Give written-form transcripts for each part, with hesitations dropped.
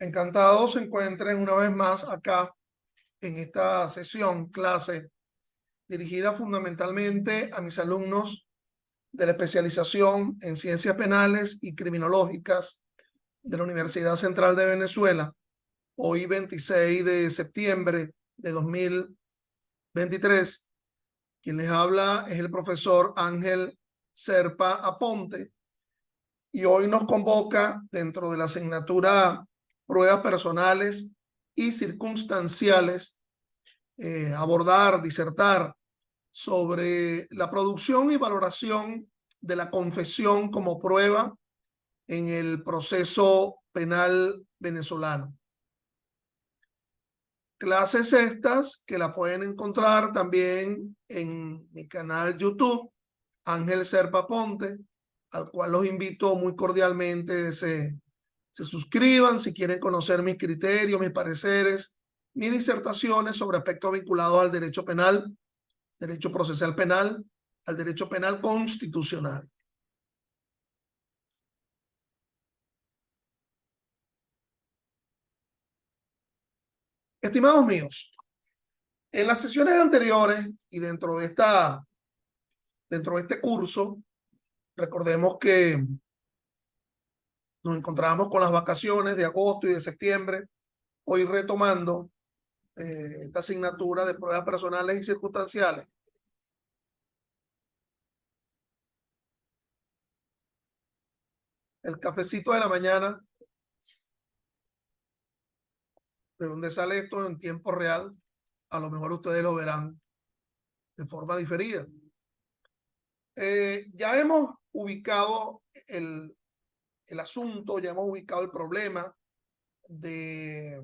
Encantado se encuentren una vez más acá en esta sesión, clase, dirigida fundamentalmente a mis alumnos de la especialización en Ciencias Penales y Criminológicas de la Universidad Central de Venezuela, hoy 26 de septiembre de 2023. Quien les habla es el profesor Ángel Serpa Aponte y hoy nos convoca dentro de la asignatura Pruebas Personales y Circunstanciales abordar, disertar sobre la producción y valoración de la confesión como prueba en el proceso penal venezolano. Clases estas que la pueden encontrar también en mi canal YouTube, Ángel Serpa Ponte, al cual los invito muy cordialmente se suscriban si quieren conocer mis criterios, mis pareceres, mis disertaciones sobre aspectos vinculados al derecho penal, derecho procesal penal, al derecho penal constitucional. Estimados míos, en las sesiones anteriores y dentro de este curso, recordemos que nos encontramos con las vacaciones de agosto y de septiembre, hoy retomando esta asignatura de pruebas personales y circunstanciales. El cafecito de la mañana, de dónde sale esto en tiempo real, a lo mejor ustedes lo verán de forma diferida. Ya hemos ubicado el asunto, ya hemos ubicado el problema de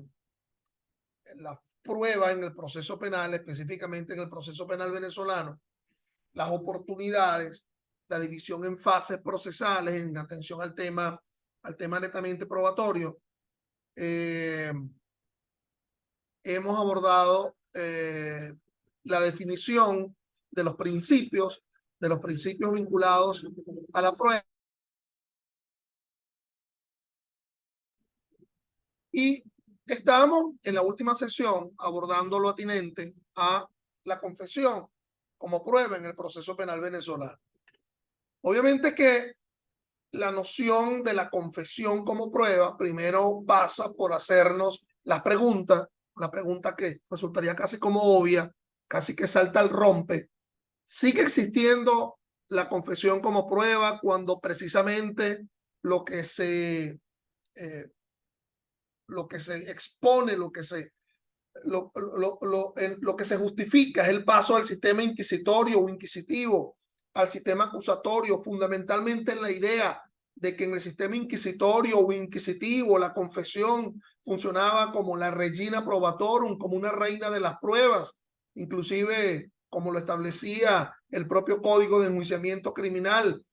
la prueba en el proceso penal, específicamente en el proceso penal venezolano, las oportunidades, la división en fases procesales en atención al tema netamente probatorio. Hemos abordado la definición de los principios vinculados a la prueba. Y estamos en la última sesión abordando lo atinente a la confesión como prueba en el proceso penal venezolano. Obviamente que la noción de la confesión como prueba primero pasa por hacernos la pregunta que resultaría casi como obvia, casi que salta al rompe. ¿Sigue existiendo la confesión como prueba cuando precisamente lo que se expone, lo que se justifica es el paso al sistema inquisitorio o inquisitivo, al sistema acusatorio, fundamentalmente en la idea de que en el sistema inquisitorio o inquisitivo la confesión funcionaba como la regina probatorum, como una reina de las pruebas, inclusive como lo establecía el propio Código de Enjuiciamiento Criminal.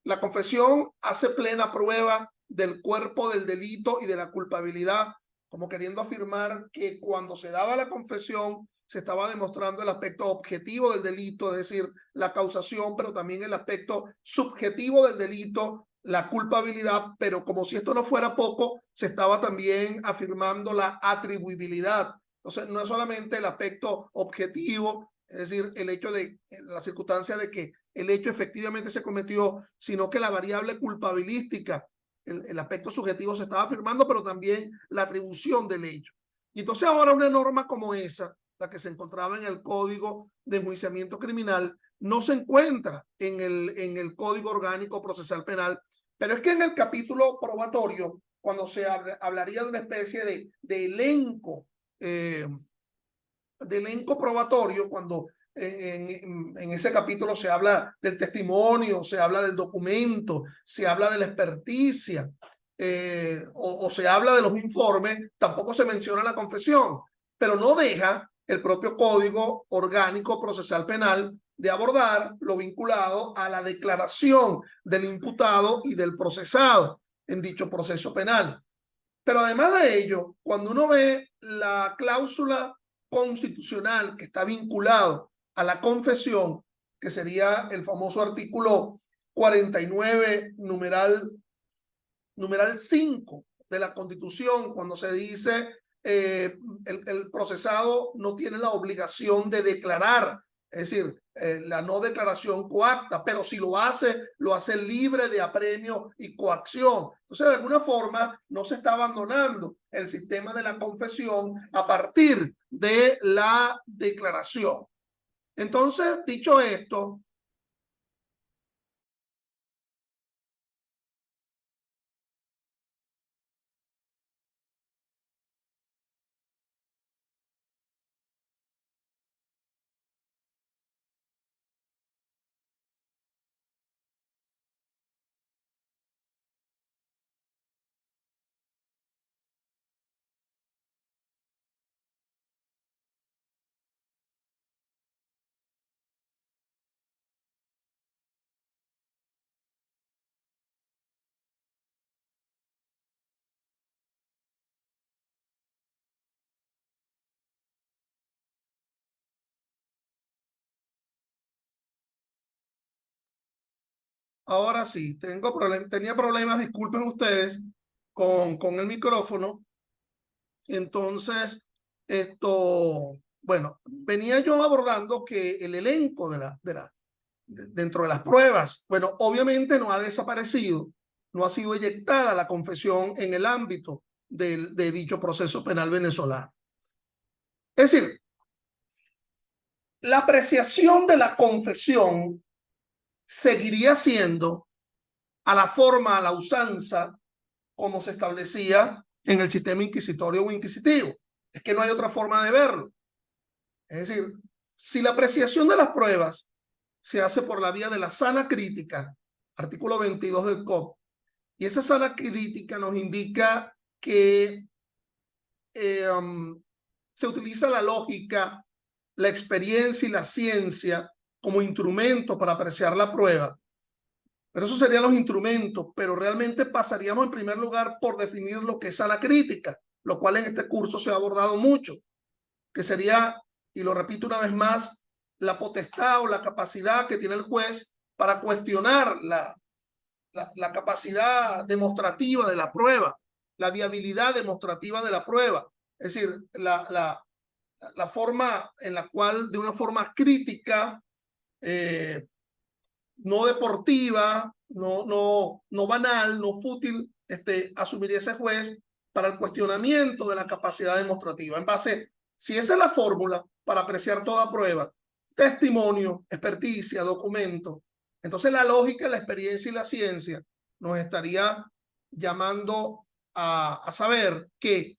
La confesión hace plena prueba del cuerpo del delito y de la culpabilidad, como queriendo afirmar que cuando se daba la confesión se estaba demostrando el aspecto objetivo del delito, es decir, la causación, pero también el aspecto subjetivo del delito, la culpabilidad, pero como si esto no fuera poco, se estaba también afirmando la atribuibilidad. Entonces, no es solamente el aspecto objetivo, es decir, el hecho de la circunstancia de que el hecho efectivamente se cometió, sino que la variable culpabilística, el aspecto subjetivo se estaba afirmando, pero también la atribución del hecho. Y entonces ahora una norma como esa, la que se encontraba en el Código de Enjuiciamiento Criminal, no se encuentra en el Código Orgánico Procesal Penal, pero es que en el capítulo probatorio, cuando se hablaría de una especie de elenco, probatorio, cuando en ese capítulo se habla del testimonio, se habla del documento, se habla de la experticia, o se habla de los informes, tampoco se menciona la confesión, pero no deja el propio Código Orgánico Procesal Penal de abordar lo vinculado a la declaración del imputado y del procesado en dicho proceso penal. Pero además de ello, cuando uno ve la cláusula constitucional que está vinculado a la confesión, que sería el famoso artículo 49, numeral 5 de la Constitución cuando se dice el procesado no tiene la obligación de declarar, es decir, la no declaración coacta, pero si lo hace libre de apremio y coacción. Entonces, de alguna forma, no se está abandonando el sistema de la confesión a partir de la declaración. Entonces, dicho esto, ahora sí, tenía problemas, disculpen ustedes, con el micrófono. Entonces, bueno, venía yo abordando que el elenco dentro de las pruebas, bueno, obviamente no ha desaparecido, no ha sido eyectada la confesión en el ámbito de dicho proceso penal venezolano. Es decir, la apreciación de la confesión seguiría siendo a la forma, a la usanza, como se establecía en el sistema inquisitorio o inquisitivo. Es que no hay otra forma de verlo. Es decir, si la apreciación de las pruebas se hace por la vía de la sana crítica, artículo 22 del COP, y esa sana crítica nos indica que se utiliza la lógica, la experiencia y la ciencia como instrumento para apreciar la prueba. Pero esos serían los instrumentos, pero realmente pasaríamos en primer lugar por definir lo que es sana crítica, lo cual en este curso se ha abordado mucho, que sería, y lo repito una vez más, la potestad o la capacidad que tiene el juez para cuestionar la capacidad demostrativa de la prueba, la viabilidad demostrativa de la prueba. Es decir, la forma en la cual, de una forma crítica, no deportiva, no banal, no fútil, asumiría ese juez para el cuestionamiento de la capacidad demostrativa. En base, si esa es la fórmula para apreciar toda prueba, testimonio, experticia, documento, entonces la lógica, la experiencia y la ciencia nos estaría llamando a saber que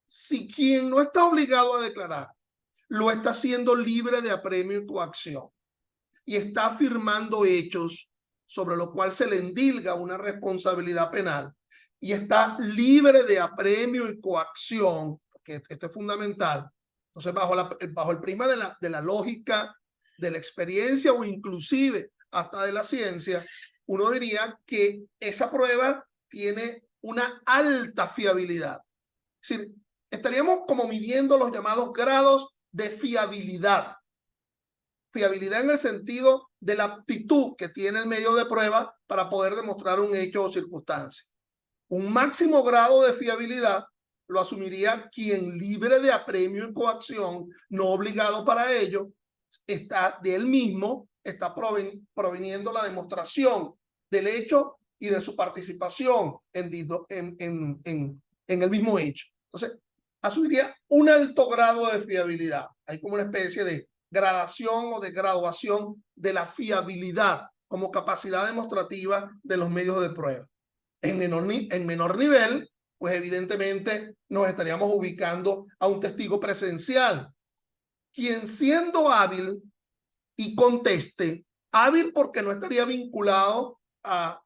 si quien no está obligado a declarar lo está haciendo libre de apremio y coacción y está afirmando hechos sobre lo cual se le endilga una responsabilidad penal y está libre de apremio y coacción, que esto es fundamental. Entonces, bajo el prisma de la lógica, de la experiencia o inclusive hasta de la ciencia, uno diría que esa prueba tiene una alta fiabilidad. Es decir, estaríamos como midiendo los llamados grados de fiabilidad. Fiabilidad en el sentido de la aptitud que tiene el medio de prueba para poder demostrar un hecho o circunstancia. Un máximo grado de fiabilidad lo asumiría quien, libre de apremio y coacción, no obligado para ello, está de él mismo, está proveniendo la demostración del hecho y de su participación en el mismo hecho. Entonces, asumiría un alto grado de fiabilidad. Hay como una especie de gradación o de graduación de la fiabilidad como capacidad demostrativa de los medios de prueba. En menor nivel, pues evidentemente nos estaríamos ubicando a un testigo presencial, quien siendo hábil y conteste, hábil porque no estaría vinculado a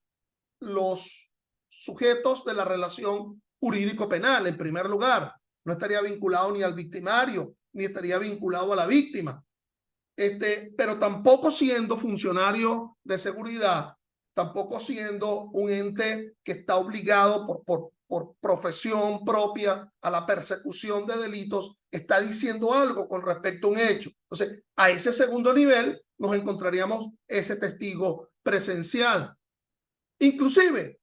los sujetos de la relación jurídico-penal, en primer lugar, no estaría vinculado ni al victimario, ni estaría vinculado a la víctima. Pero tampoco siendo funcionario de seguridad, tampoco siendo un ente que está obligado por profesión propia a la persecución de delitos, está diciendo algo con respecto a un hecho. Entonces, a ese segundo nivel nos encontraríamos ese testigo presencial. Inclusive,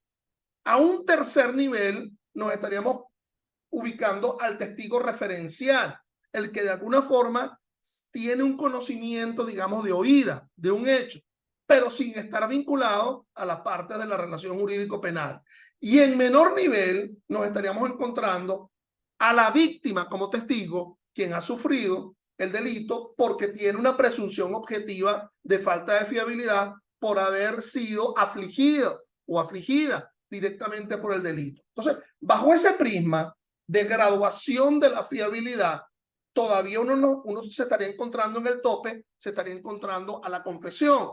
a un tercer nivel nos estaríamos ubicando al testigo referencial, el que de alguna forma tiene un conocimiento, digamos, de oída, de un hecho, pero sin estar vinculado a la parte de la relación jurídico-penal. Y en menor nivel nos estaríamos encontrando a la víctima como testigo, quien ha sufrido el delito porque tiene una presunción objetiva de falta de fiabilidad por haber sido afligido o afligida directamente por el delito. Entonces, bajo ese prisma de graduación de la fiabilidad, todavía uno se estaría encontrando en el tope, se estaría encontrando a la confesión.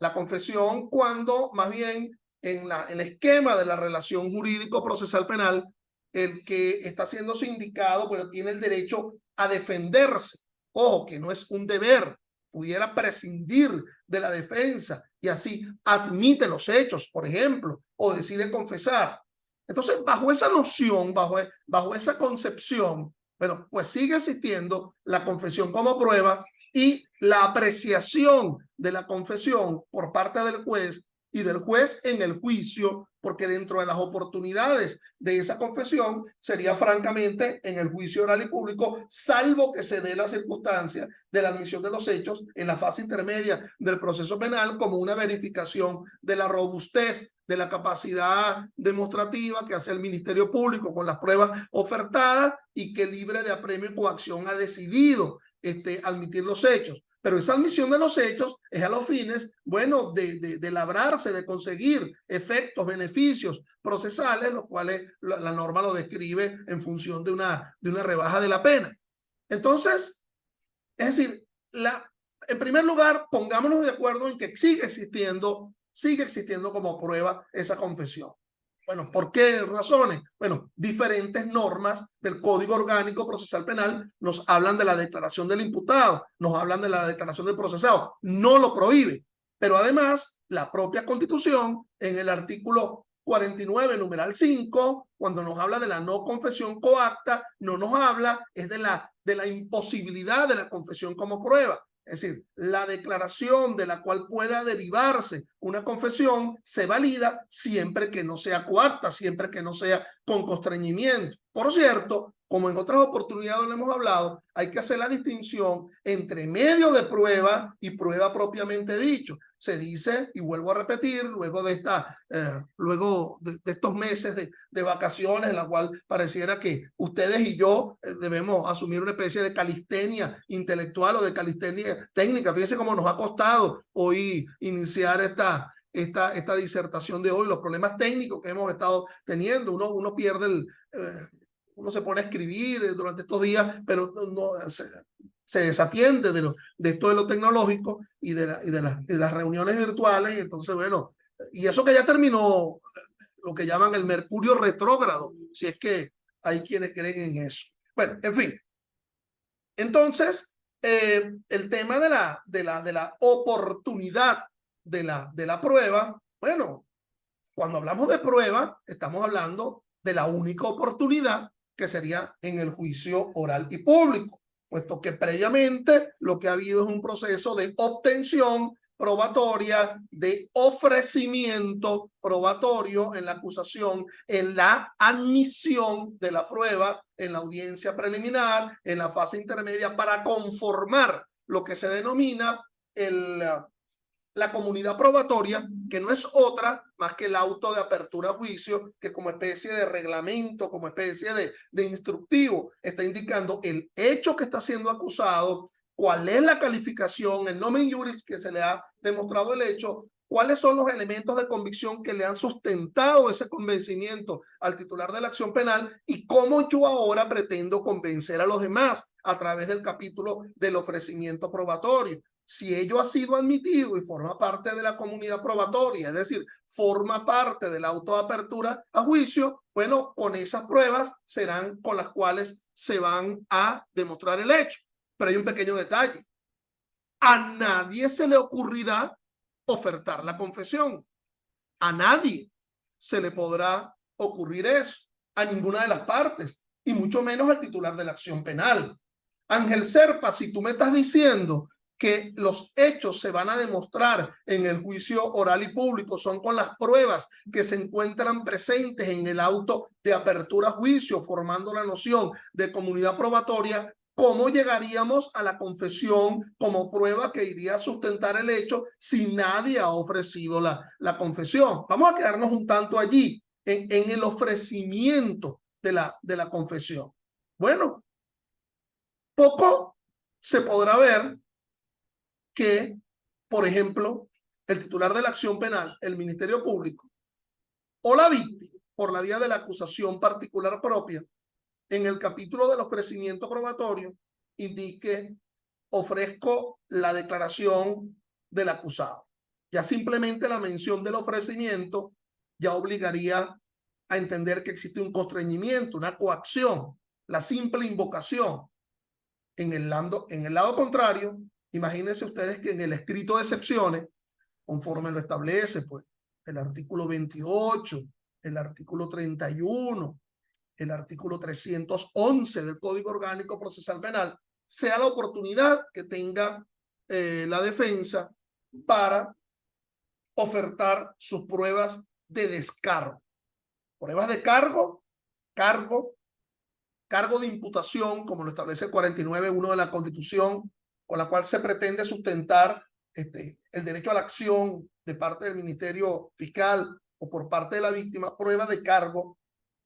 La confesión cuando más bien en el esquema de la relación jurídico-procesal penal, el que está siendo sindicado, pero tiene el derecho a defenderse. Ojo, que no es un deber, pudiera prescindir de la defensa y así admite los hechos, por ejemplo, o decide confesar. Entonces, bajo esa noción, bajo esa concepción, bueno, pues sigue existiendo la confesión como prueba y la apreciación de la confesión por parte del juez y del juez en el juicio, porque dentro de las oportunidades de esa confesión sería francamente en el juicio oral y público, salvo que se dé la circunstancia de la admisión de los hechos en la fase intermedia del proceso penal como una verificación de la robustez de la capacidad demostrativa que hace el Ministerio Público con las pruebas ofertadas y que libre de apremio y coacción ha decidido admitir los hechos. Pero esa admisión de los hechos es a los fines, bueno, de labrarse, de conseguir efectos, beneficios procesales, los cuales la norma lo describe en función de una rebaja de la pena. Entonces, es decir, en primer lugar, pongámonos de acuerdo en que sigue existiendo como prueba esa confesión. Bueno, ¿por qué razones? Bueno, diferentes normas del Código Orgánico Procesal Penal nos hablan de la declaración del imputado, nos hablan de la declaración del procesado, no lo prohíbe, pero además la propia Constitución en el artículo 49, numeral 5, cuando nos habla de la no confesión coacta, no nos habla es de la imposibilidad de la confesión como prueba. Es decir, la declaración de la cual pueda derivarse una confesión se valida siempre que no sea coacta, siempre que no sea con constreñimiento. Por cierto, como en otras oportunidades lo hemos hablado, hay que hacer la distinción entre medio de prueba y prueba propiamente dicho. Se dice, y vuelvo a repetir, luego de estos meses de vacaciones, en la cual pareciera que ustedes y yo debemos asumir una especie de calistenia intelectual o de calistenia técnica. Fíjense cómo nos ha costado hoy iniciar esta disertación de hoy, los problemas técnicos que hemos estado teniendo. Uno pierde uno se pone a escribir durante estos días, pero se desatiende de esto de lo tecnológico y de las reuniones virtuales. Y entonces, bueno, y eso que ya terminó lo que llaman el mercurio retrógrado, si es que hay quienes creen en eso. Bueno, en fin. Entonces, el tema de la oportunidad de la prueba, bueno, cuando hablamos de prueba, estamos hablando de la única oportunidad que sería en el juicio oral y público, puesto que previamente lo que ha habido es un proceso de obtención probatoria, de ofrecimiento probatorio en la acusación, en la admisión de la prueba, en la audiencia preliminar, en la fase intermedia, para conformar lo que se denomina la comunidad probatoria, que no es otra más que el auto de apertura a juicio, que como especie de reglamento, como especie de instructivo, está indicando el hecho que está siendo acusado, cuál es la calificación, el nomen juris que se le ha demostrado el hecho, cuáles son los elementos de convicción que le han sustentado ese convencimiento al titular de la acción penal y cómo yo ahora pretendo convencer a los demás a través del capítulo del ofrecimiento probatorio. Si ello ha sido admitido y forma parte de la comunidad probatoria, es decir, forma parte de la autoapertura a juicio, bueno, con esas pruebas serán con las cuales se van a demostrar el hecho. Pero hay un pequeño detalle. A nadie se le ocurrirá ofertar la confesión. A nadie se le podrá ocurrir eso, a ninguna de las partes, y mucho menos al titular de la acción penal. Ángel Serpa, si tú me estás diciendo que los hechos se van a demostrar en el juicio oral y público son con las pruebas que se encuentran presentes en el auto de apertura a juicio, formando la noción de comunidad probatoria. ¿Cómo llegaríamos a la confesión como prueba que iría a sustentar el hecho si nadie ha ofrecido la confesión? Vamos a quedarnos un tanto allí, en el ofrecimiento de la confesión. Bueno, poco se podrá ver que, por ejemplo, el titular de la acción penal, el Ministerio Público, o la víctima, por la vía de la acusación particular propia, en el capítulo del ofrecimiento probatorio, indique: ofrezco la declaración del acusado. Ya simplemente la mención del ofrecimiento ya obligaría a entender que existe un constreñimiento, una coacción, la simple invocación. En el lado contrario, imagínense ustedes que en el escrito de excepciones, conforme lo establece pues el artículo 28, el artículo 31, el artículo 311 del Código Orgánico Procesal Penal, sea la oportunidad que tenga la defensa para ofertar sus pruebas de descargo. Pruebas de cargo de imputación, como lo establece el 49.1 de la Constitución, con la cual se pretende sustentar el derecho a la acción de parte del Ministerio Fiscal o por parte de la víctima, prueba de cargo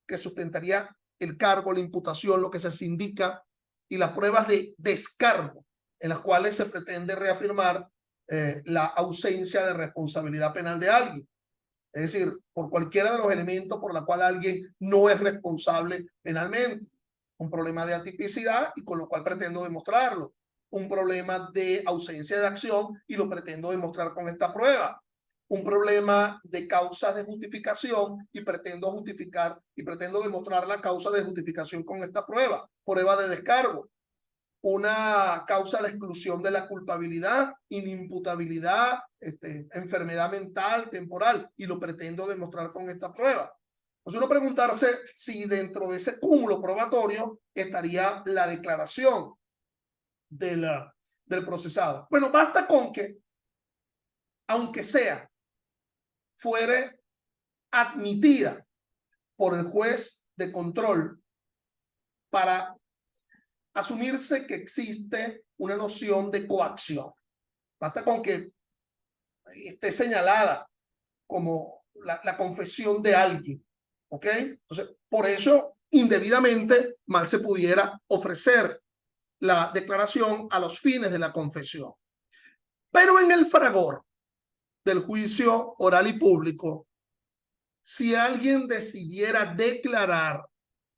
que sustentaría el cargo, la imputación, lo que se indica, y las pruebas de descargo, en las cuales se pretende reafirmar la ausencia de responsabilidad penal de alguien. Es decir, por cualquiera de los elementos por la cual alguien no es responsable penalmente. Un problema de atipicidad y con lo cual pretendo demostrarlo. Un problema de ausencia de acción y lo pretendo demostrar con esta prueba. Un problema de causas de justificación y pretendo demostrar la causa de justificación con esta prueba. Prueba de descargo. Una causa de exclusión de la culpabilidad, inimputabilidad, enfermedad mental, temporal, y lo pretendo demostrar con esta prueba. Entonces uno preguntarse si dentro de ese cúmulo probatorio estaría la declaración del procesado. Bueno, basta con que, aunque sea, fuere admitida por el juez de control para asumirse que existe una noción de coacción. Basta con que esté señalada como la confesión de alguien, ¿ok? Entonces, por eso, indebidamente, mal se pudiera ofrecer la declaración a los fines de la confesión. Pero en el fragor del juicio oral y público, si alguien decidiera declarar,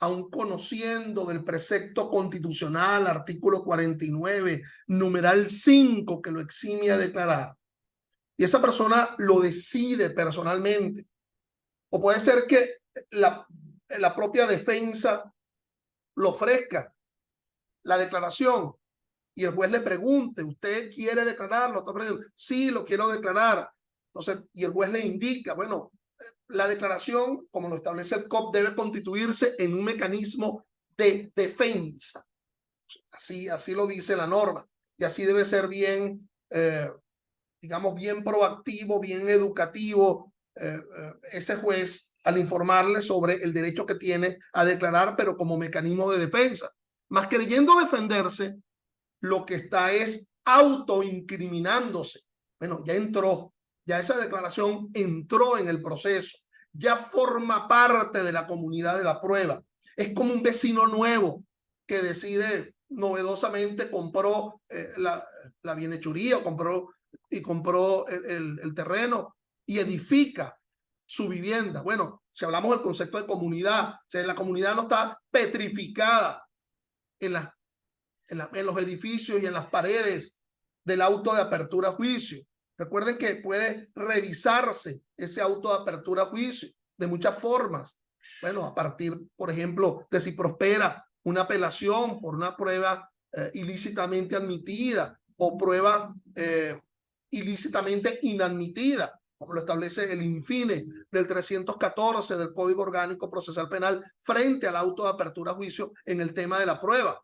aun conociendo del precepto constitucional, artículo 49, numeral 5, que lo exime a declarar, y esa persona lo decide personalmente, o puede ser que la propia defensa lo ofrezca, la declaración, y el juez le pregunte: ¿usted quiere declararlo? Sí, lo quiero declarar. Entonces, y el juez le indica: bueno, la declaración, como lo establece el COP, debe constituirse en un mecanismo de defensa. Así lo dice la norma, y así debe ser bien, digamos, bien proactivo, bien educativo ese juez al informarle sobre el derecho que tiene a declarar, pero como mecanismo de defensa. Más creyendo defenderse, lo que está es autoincriminándose. Bueno, ya entró, ya esa declaración entró en el proceso, ya forma parte de la comunidad de la prueba. Es como un vecino nuevo que decide novedosamente, compró la bienhechuría, compró el terreno y edifica su vivienda. Bueno, si hablamos del concepto de comunidad, o sea, la comunidad no está petrificada en los edificios y en las paredes del auto de apertura a juicio. Recuerden que puede revisarse ese auto de apertura a juicio de muchas formas. Bueno, a partir, por ejemplo, de si prospera una apelación por una prueba ilícitamente admitida o prueba ilícitamente inadmitida, como lo establece el infine del 314 del Código Orgánico Procesal Penal frente al auto de apertura a juicio en el tema de la prueba.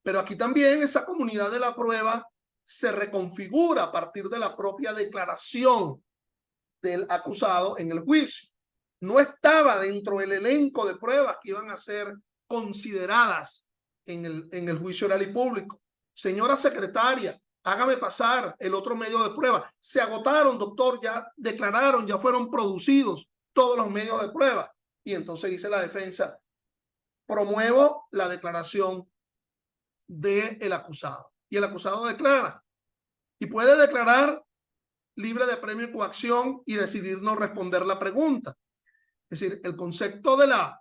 Pero aquí también esa comunidad de la prueba se reconfigura a partir de la propia declaración del acusado en el juicio. No estaba dentro del elenco de pruebas que iban a ser consideradas en el juicio oral y público. Señora secretaria, hágame pasar el otro medio de prueba. Se agotaron, doctor, ya declararon, ya fueron producidos todos los medios de prueba. Y entonces dice la defensa, promuevo la declaración del acusado. Y el acusado declara. Y puede declarar libre de premio y coacción y decidir no responder la pregunta. Es decir, el concepto de la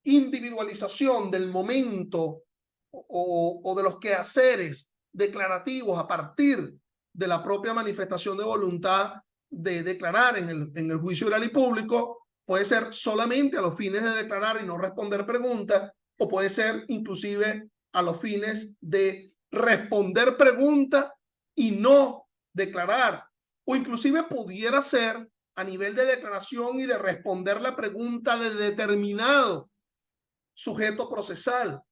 individualización del momento o de los quehaceres declarativos a partir de la propia manifestación de voluntad de declarar en el juicio oral y público puede ser solamente a los fines de declarar y no responder preguntas, o puede ser inclusive a los fines de responder preguntas y no declarar, o inclusive pudiera ser a nivel de declaración y de responder la pregunta de determinado sujeto procesal.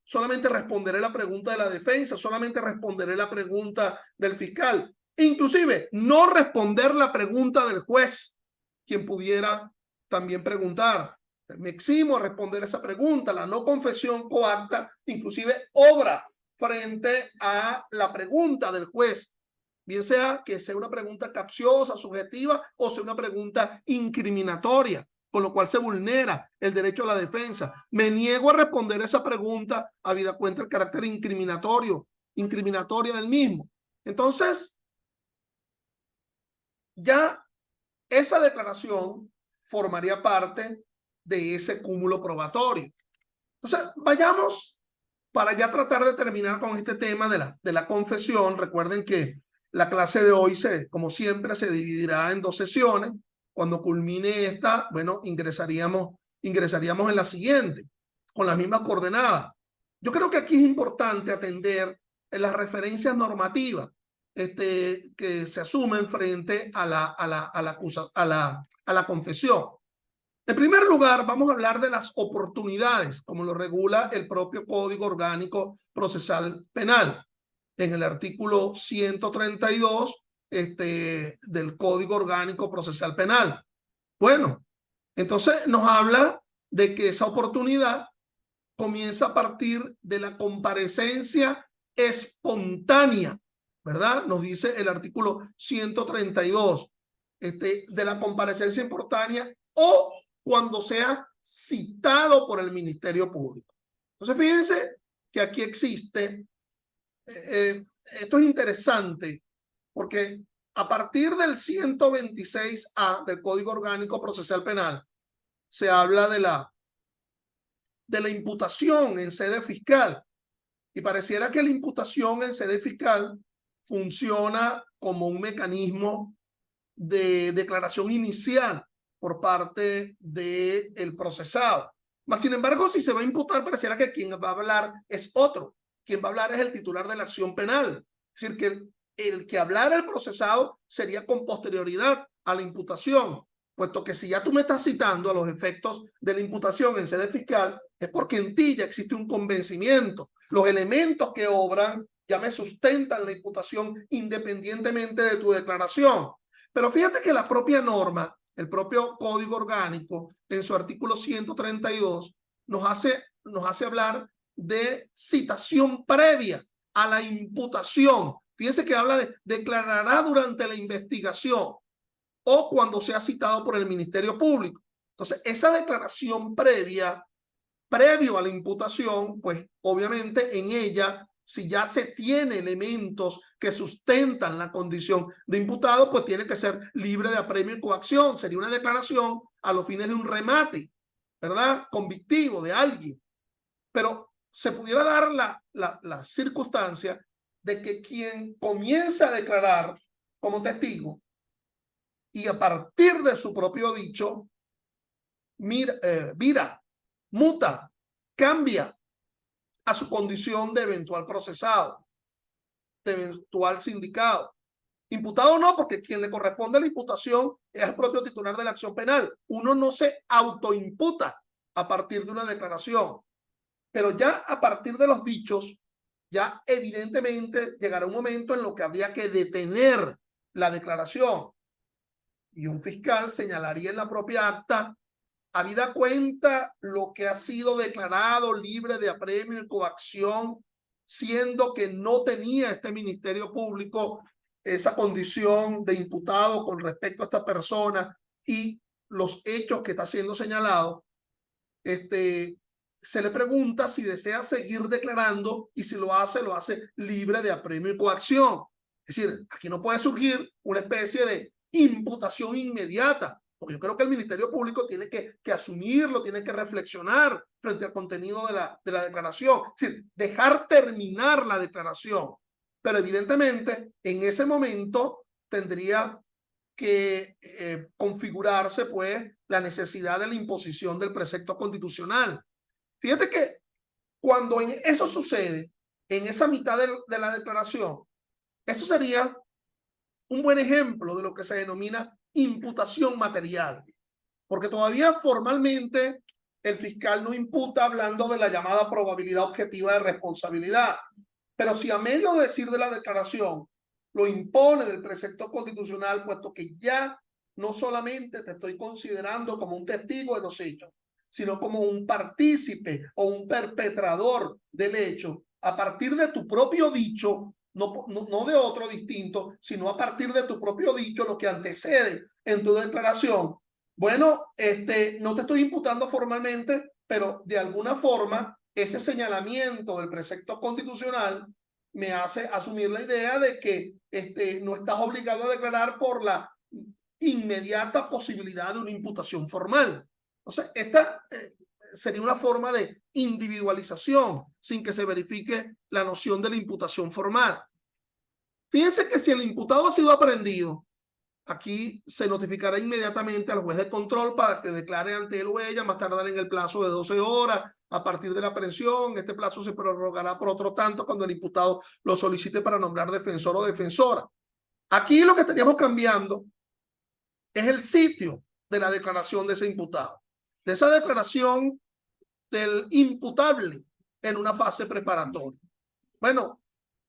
Solamente responderé la pregunta de la defensa, solamente responderé la pregunta del fiscal, inclusive no responder la pregunta del juez, quien pudiera también preguntar. Me eximo a responder esa pregunta. La no confesión coacta inclusive obra frente a la pregunta del juez, bien sea que sea una pregunta capciosa, subjetiva, o sea una pregunta incriminatoria, con lo cual se vulnera el derecho a la defensa. Me niego a responder esa pregunta habida cuenta el carácter incriminatorio del mismo. Entonces, ya esa declaración formaría parte de ese cúmulo probatorio. Entonces, vayamos para ya tratar de terminar con este tema de la confesión. Recuerden que la clase de hoy, como siempre, se dividirá en 2 sesiones. Cuando culmine esta, bueno, ingresaríamos en la siguiente, con las mismas coordenadas. Yo creo que aquí es importante atender en las referencias normativas que se asumen frente a la confesión. En primer lugar, vamos a hablar de las oportunidades, como lo regula el propio Código Orgánico Procesal Penal. En el artículo 132 del Código Orgánico Procesal Penal. Bueno, entonces nos habla de que esa oportunidad comienza a partir de la comparecencia espontánea, ¿verdad? Nos dice el artículo 132, de la comparecencia espontánea o cuando sea citado por el Ministerio Público. Entonces, fíjense que aquí existe, esto es interesante, porque a partir del 126A del Código Orgánico Procesal Penal, se habla de la imputación en sede fiscal, y pareciera que la imputación en sede fiscal funciona como un mecanismo de declaración inicial por parte del procesado. Mas, sin embargo, si se va a imputar, pareciera que quien va a hablar es otro. Quien va a hablar es el titular de la acción penal. Es decir, que el que hablara el procesado sería con posterioridad a la imputación, puesto que si ya tú me estás citando a los efectos de la imputación en sede fiscal, es porque en ti ya existe un convencimiento. Los elementos que obran ya me sustentan la imputación independientemente de tu declaración. Pero fíjate que la propia norma, el propio Código Orgánico, en su artículo 132, nos hace hablar de citación previa a la imputación. Fíjense que habla de declarará durante la investigación o cuando sea citado por el Ministerio Público. Entonces, esa declaración previo a la imputación, pues obviamente en ella, si ya se tiene elementos que sustentan la condición de imputado, pues tiene que ser libre de apremio y coacción. Sería una declaración a los fines de un remate, ¿verdad? Convictivo de alguien. Pero se pudiera dar la circunstancia de que quien comienza a declarar como testigo y a partir de su propio dicho, muta, cambia a su condición de eventual procesado, de eventual sindicado. Imputado no, porque quien le corresponde la imputación es el propio titular de la acción penal. Uno no se autoimputa a partir de una declaración, pero ya a partir de los dichos ya evidentemente llegará un momento en lo que habría que detener la declaración. Y un fiscal señalaría en la propia acta, habida cuenta lo que ha sido declarado libre de apremio y coacción, siendo que no tenía este Ministerio Público esa condición de imputado con respecto a esta persona y los hechos que está siendo señalado, se le pregunta si desea seguir declarando y si lo hace libre de apremio y coacción. Es decir, aquí no puede surgir una especie de imputación inmediata, porque yo creo que el Ministerio Público tiene que asumirlo, tiene que reflexionar frente al contenido de la declaración, es decir, dejar terminar la declaración. Pero evidentemente, en ese momento tendría que configurarse pues la necesidad de la imposición del precepto constitucional. Fíjate que cuando eso sucede, en esa mitad de la declaración, eso sería un buen ejemplo de lo que se denomina imputación material, porque todavía formalmente el fiscal no imputa hablando de la llamada probabilidad objetiva de responsabilidad, pero si a medio de decir de la declaración lo impone del precepto constitucional, puesto que ya no solamente te estoy considerando como un testigo de los hechos, sino como un partícipe o un perpetrador del hecho, a partir de tu propio dicho, no de otro distinto, sino a partir de tu propio dicho, lo que antecede en tu declaración. Bueno, no te estoy imputando formalmente, pero de alguna forma ese señalamiento del precepto constitucional me hace asumir la idea de que no estás obligado a declarar por la inmediata posibilidad de una imputación formal. Entonces, esta sería una forma de individualización sin que se verifique la noción de la imputación formal. Fíjense que si el imputado ha sido aprehendido, aquí se notificará inmediatamente al juez de control para que declare ante él o ella, más tardar en el plazo de 12 horas a partir de la aprehensión. Este plazo se prorrogará por otro tanto cuando el imputado lo solicite para nombrar defensor o defensora. Aquí lo que estaríamos cambiando es el sitio de la declaración de ese imputado, de esa declaración del imputable en una fase preparatoria. Bueno,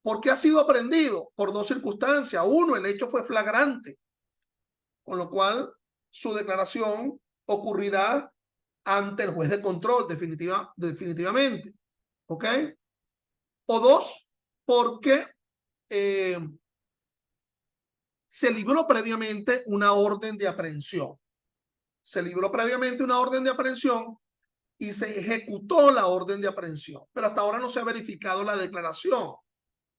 ¿por qué ha sido aprehendido? Por dos circunstancias. Uno, el hecho fue flagrante, con lo cual su declaración ocurrirá ante el juez de control definitivamente. ¿Ok? O dos, porque se libró previamente una orden de aprehensión. Se libró previamente una orden de aprehensión y se ejecutó la orden de aprehensión, pero hasta ahora no se ha verificado la declaración.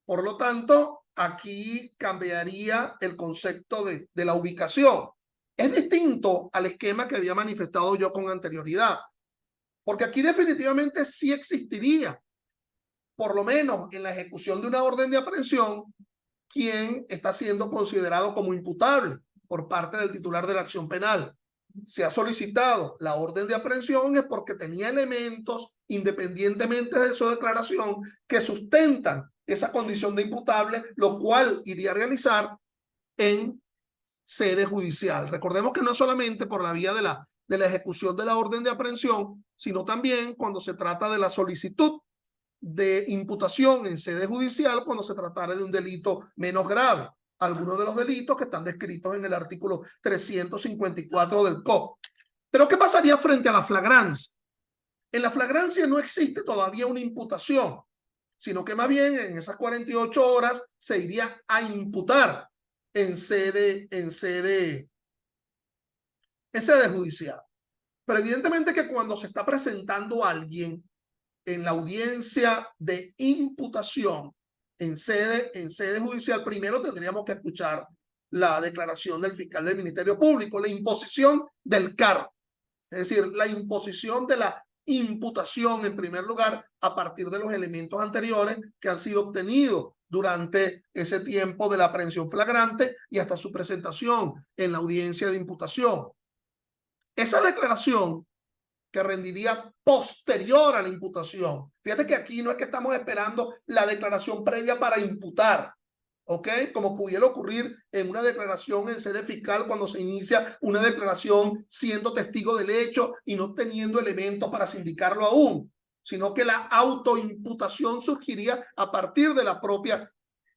Por lo tanto, aquí cambiaría el concepto de la ubicación. Es distinto al esquema que había manifestado yo con anterioridad, porque aquí definitivamente sí existiría, por lo menos en la ejecución de una orden de aprehensión, quien está siendo considerado como imputable por parte del titular de la acción penal. Se ha solicitado la orden de aprehensión es porque tenía elementos, independientemente de su declaración, que sustentan esa condición de imputable, lo cual iría a realizar en sede judicial. Recordemos que no solamente por la vía de la ejecución de la orden de aprehensión, sino también cuando se trata de la solicitud de imputación en sede judicial cuando se tratara de un delito menos grave. Algunos de los delitos que están descritos en el artículo 354 del COP. Pero ¿qué pasaría frente a la flagrancia? En la flagrancia no existe todavía una imputación, sino que más bien en esas 48 horas se iría a imputar en sede judicial. Pero evidentemente que cuando se está presentando a alguien en la audiencia de imputación en sede judicial, primero tendríamos que escuchar la declaración del fiscal del Ministerio Público, la imposición del cargo, es decir, la imposición de la imputación en primer lugar a partir de los elementos anteriores que han sido obtenidos durante ese tiempo de la aprehensión flagrante y hasta su presentación en la audiencia de imputación. Esa declaración que rendiría posterior a la imputación. Fíjate que aquí no es que estamos esperando la declaración previa para imputar, ¿ok? Como pudiera ocurrir en una declaración en sede fiscal cuando se inicia una declaración siendo testigo del hecho y no teniendo elementos para sindicarlo aún. sino que la autoimputación surgiría a partir de la propia,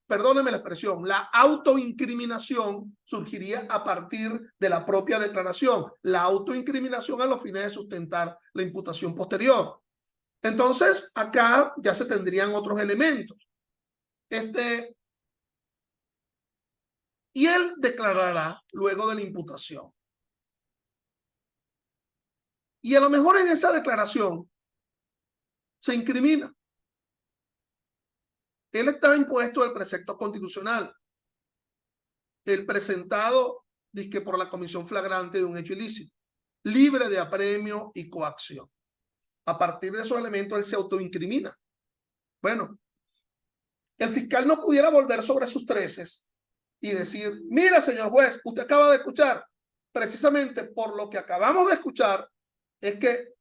perdóneme la expresión, la autoincriminación surgiría a partir de la propia declaración, la autoincriminación a los fines de sustentar la imputación posterior. Entonces, acá ya se tendrían otros elementos. Y él declarará luego de la imputación. Y a lo mejor en esa declaración se incrimina. Él estaba impuesto del precepto constitucional, el presentado dizque por la comisión flagrante de un hecho ilícito, libre de apremio y coacción. A partir de esos elementos él se autoincrimina. Bueno, el fiscal no pudiera volver sobre sus treces y decir, mira, señor juez, usted acaba de escuchar, precisamente por lo que acabamos de escuchar, es que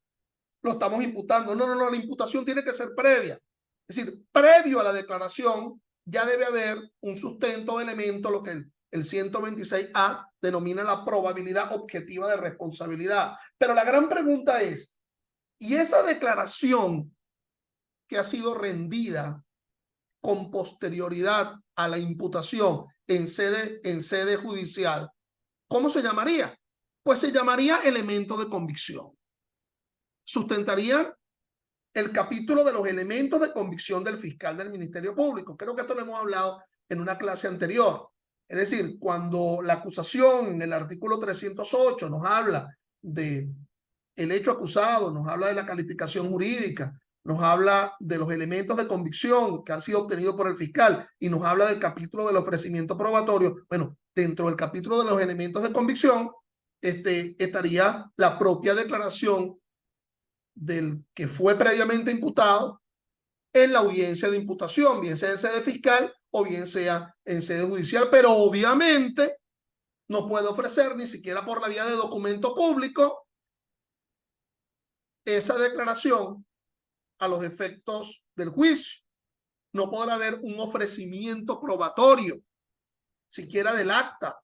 lo estamos imputando. No, la imputación tiene que ser previa. Es decir, previo a la declaración ya debe haber un sustento de elemento, lo que el 126A denomina la probabilidad objetiva de responsabilidad. Pero la gran pregunta es, ¿y esa declaración que ha sido rendida con posterioridad a la imputación en sede judicial, cómo se llamaría? Pues se llamaría elemento de convicción. Sustentaría el capítulo de los elementos de convicción del fiscal del Ministerio Público. Creo que esto lo hemos hablado en una clase anterior. Es decir, cuando la acusación en el artículo 308 nos habla de el hecho acusado, nos habla de la calificación jurídica, nos habla de los elementos de convicción que han sido obtenidos por el fiscal y nos habla del capítulo del ofrecimiento probatorio. Bueno, dentro del capítulo de los elementos de convicción estaría la propia declaración del que fue previamente imputado en la audiencia de imputación, bien sea en sede fiscal o bien sea en sede judicial, pero obviamente no puede ofrecer ni siquiera por la vía de documento público esa declaración a los efectos del juicio. No podrá haber un ofrecimiento probatorio, siquiera del acta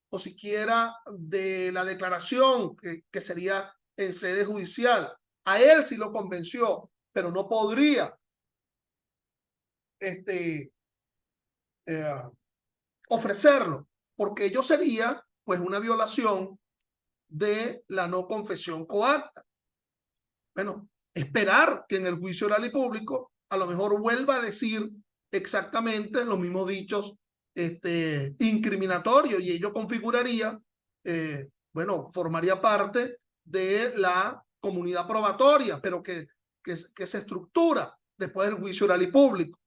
o siquiera de la declaración que sería en sede judicial. A él sí lo convenció, pero no podría ofrecerlo, porque ello sería pues una violación de la no confesión coacta. Bueno, esperar que en el juicio oral y público a lo mejor vuelva a decir exactamente los mismos dichos incriminatorios, y ello configuraría, bueno, formaría parte de la comunidad probatoria, pero que se estructura después del juicio oral y público.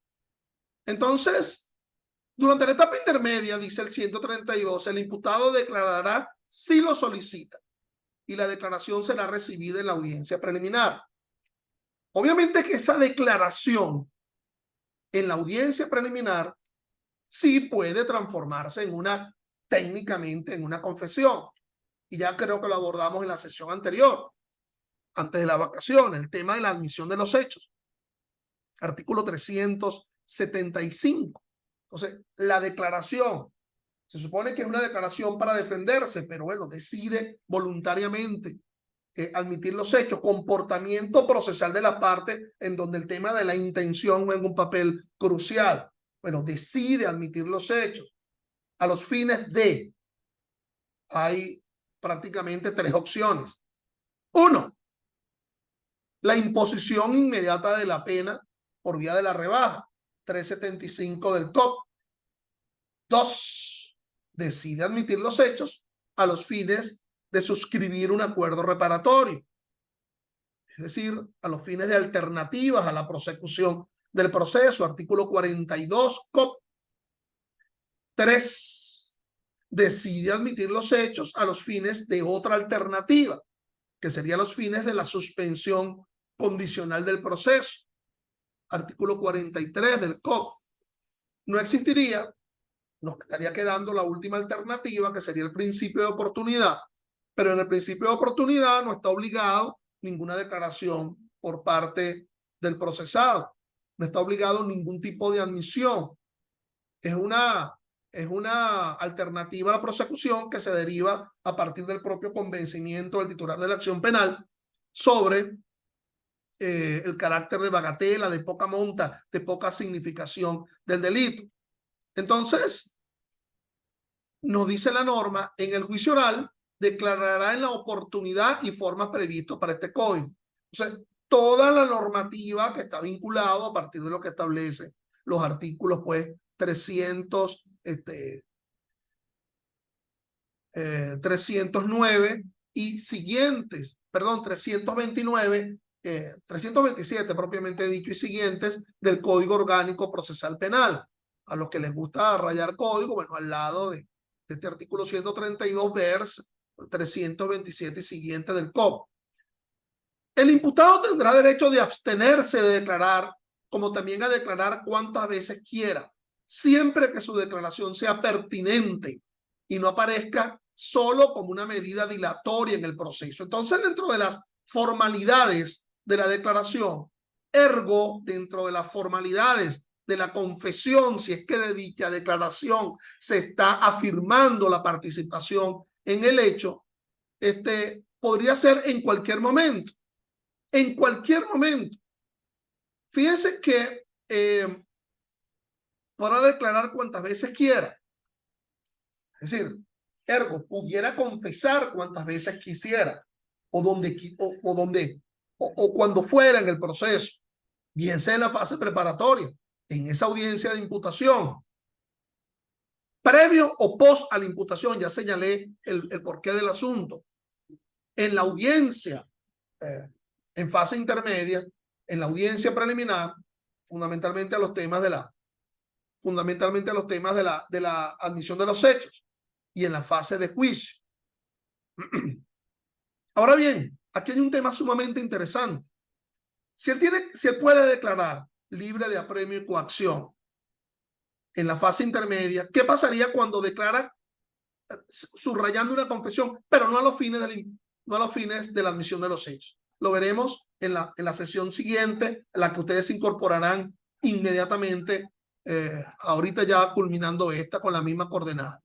Entonces, durante la etapa intermedia, dice el 132, el imputado declarará si lo solicita y la declaración será recibida en la audiencia preliminar. Obviamente que esa declaración en la audiencia preliminar sí puede transformarse en técnicamente en una confesión. Y ya creo que lo abordamos en la sesión anterior, antes de la vacación, el tema de la admisión de los hechos. Artículo 375. Entonces, la declaración, se supone que es una declaración para defenderse, pero bueno, decide voluntariamente admitir los hechos, comportamiento procesal de la parte en donde el tema de la intención juega un papel crucial. Bueno, decide admitir los hechos a los fines de, hay prácticamente tres opciones. Uno, la imposición inmediata de la pena por vía de la rebaja, 375 del COP. Dos, decide admitir los hechos a los fines de suscribir un acuerdo reparatorio, es decir, a los fines de alternativas a la prosecución del proceso, artículo 42 COP. 3, decide admitir los hechos a los fines de otra alternativa, que serían los fines de la suspensión condicional del proceso, artículo 43 del COP. No existiría, nos estaría quedando la última alternativa, que sería el principio de oportunidad, pero en el principio de oportunidad no está obligado ninguna declaración por parte del procesado, no está obligado ningún tipo de admisión. Es una alternativa a la prosecución que se deriva a partir del propio convencimiento del titular de la acción penal sobre el carácter de bagatela, de poca monta, de poca significación del delito. Entonces, nos dice la norma, en el juicio oral declarará en la oportunidad y forma previsto para este código. Entonces, toda la normativa que está vinculada a partir de lo que establece los artículos, pues, 309 y siguientes, perdón, 329, 327 propiamente dicho y siguientes del Código Orgánico Procesal Penal. A los que les gusta rayar código, bueno, al lado de este artículo 132, vers 327 y siguiente del COP. El imputado tendrá derecho de abstenerse de declarar, como también a declarar cuantas veces quiera, siempre que su declaración sea pertinente y no aparezca solo como una medida dilatoria en el proceso. Entonces, dentro de las formalidades de la declaración, ergo, dentro de las formalidades de la confesión, si es que de dicha declaración se está afirmando la participación en el hecho, podría ser en cualquier momento. En cualquier momento. Fíjense que podrá declarar cuantas veces quiera. Es decir, ergo, pudiera confesar cuantas veces quisiera o cuando fuera en el proceso, bien sea en la fase preparatoria, en esa audiencia de imputación, previo o post a la imputación, ya señalé el porqué del asunto, en la audiencia, en fase intermedia, en la audiencia preliminar, fundamentalmente a los temas de la admisión de los hechos y en la fase de juicio. Ahora bien, aquí hay un tema sumamente interesante. Si él puede declarar libre de apremio y coacción en la fase intermedia, ¿qué pasaría cuando declara subrayando una confesión, pero no a los fines de la admisión de los hechos? Lo veremos en la sesión siguiente, en la que ustedes se incorporarán inmediatamente, ahorita ya culminando esta con la misma coordenada.